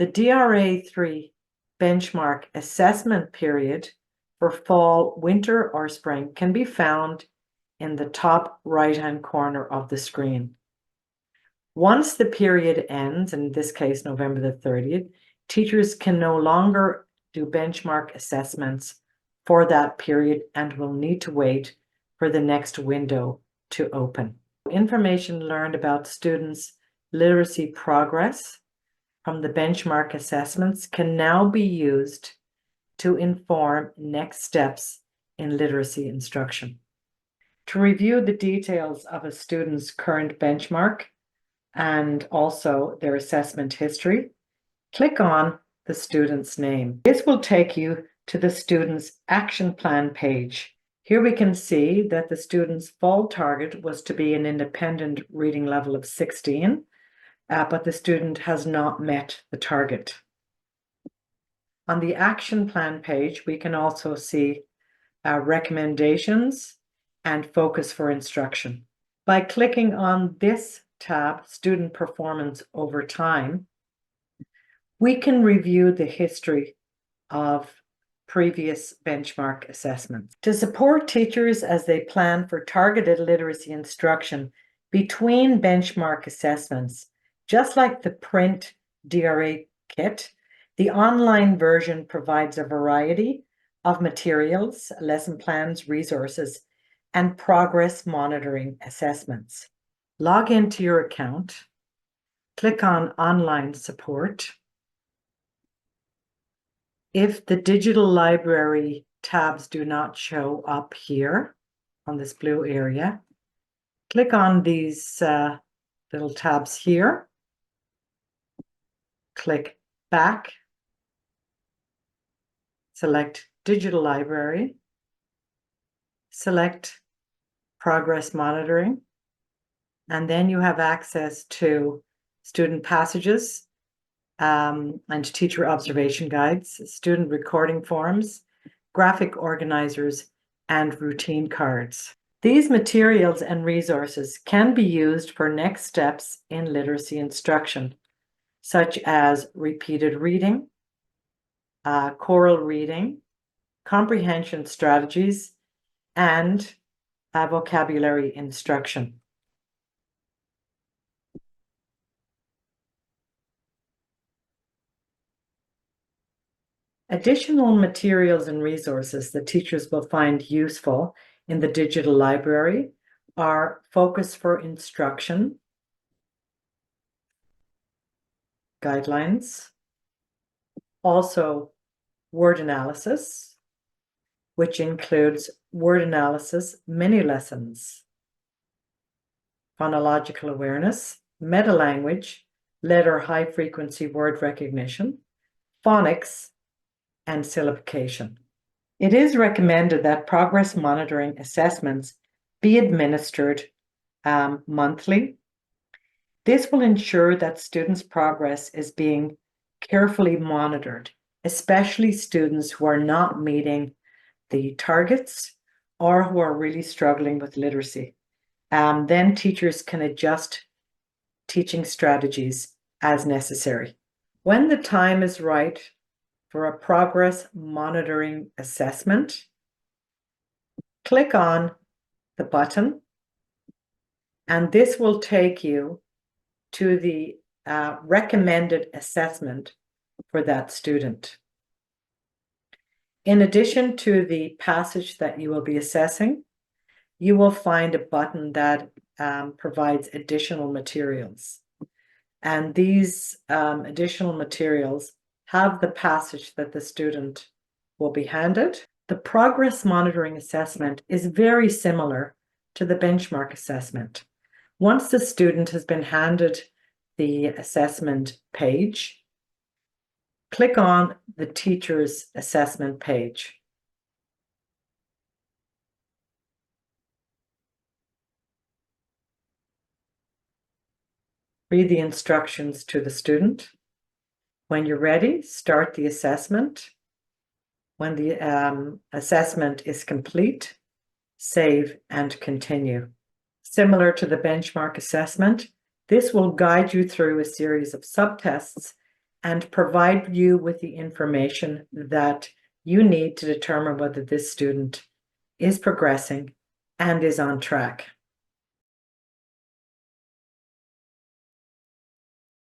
The DRA3 benchmark assessment period for fall, winter, or spring can be found in the top right-hand corner of the screen. Once the period ends, in this case, November the 30th, teachers can no longer do benchmark assessments for that period and will need to wait for the next window to open. Information learned about students' literacy progress from the benchmark assessments can now be used to inform next steps in literacy instruction. To review the details of a student's current benchmark and also their assessment history, click on the student's name. This will take you to the student's action plan page. Here we can see that the student's fall target was to be an independent reading level of 16, but the student has not met the target. On the action plan page, we can also see recommendations and focus for instruction. By clicking on this tab, Student Performance Over Time, we can review the history of previous benchmark assessments. To support teachers as they plan for targeted literacy instruction between benchmark assessments, just like the print DRA kit, the online version provides a variety of materials, lesson plans, resources, and progress monitoring assessments. Log into your account, click on Online Support. If the digital library tabs do not show up here on this blue area, click on these little tabs here. Click Back. Select Digital Library. Select Progress Monitoring. And then you have access to student passages, and teacher observation guides, student recording forms, graphic organizers, and routine cards. These materials and resources can be used for next steps in literacy instruction, such as repeated reading, choral reading, comprehension strategies, and vocabulary instruction. Additional materials and resources that teachers will find useful in the digital library are Focus for Instruction, guidelines, also word analysis, which includes word analysis mini lessons, phonological awareness, meta-language, letter high-frequency word recognition, phonics, and syllabication. It is recommended that progress monitoring assessments be administered monthly. This will ensure that students' progress is being carefully monitored, especially students who are not meeting the targets or who are really struggling with literacy. Then teachers can adjust teaching strategies as necessary. When the time is right for a progress monitoring assessment, click on the button, and this will take you to the recommended assessment for that student. In addition to the passage that you will be assessing, you will find a button that provides additional materials. And these additional materials have the passage that the student will be handed. The progress monitoring assessment is very similar to the benchmark assessment. Once the student has been handed the assessment page, click on the teacher's assessment page. Read the instructions to the student. When you're ready, start the assessment. When the assessment is complete, save and continue. Similar to the benchmark assessment, this will guide you through a series of subtests and provide you with the information that you need to determine whether this student is progressing and is on track.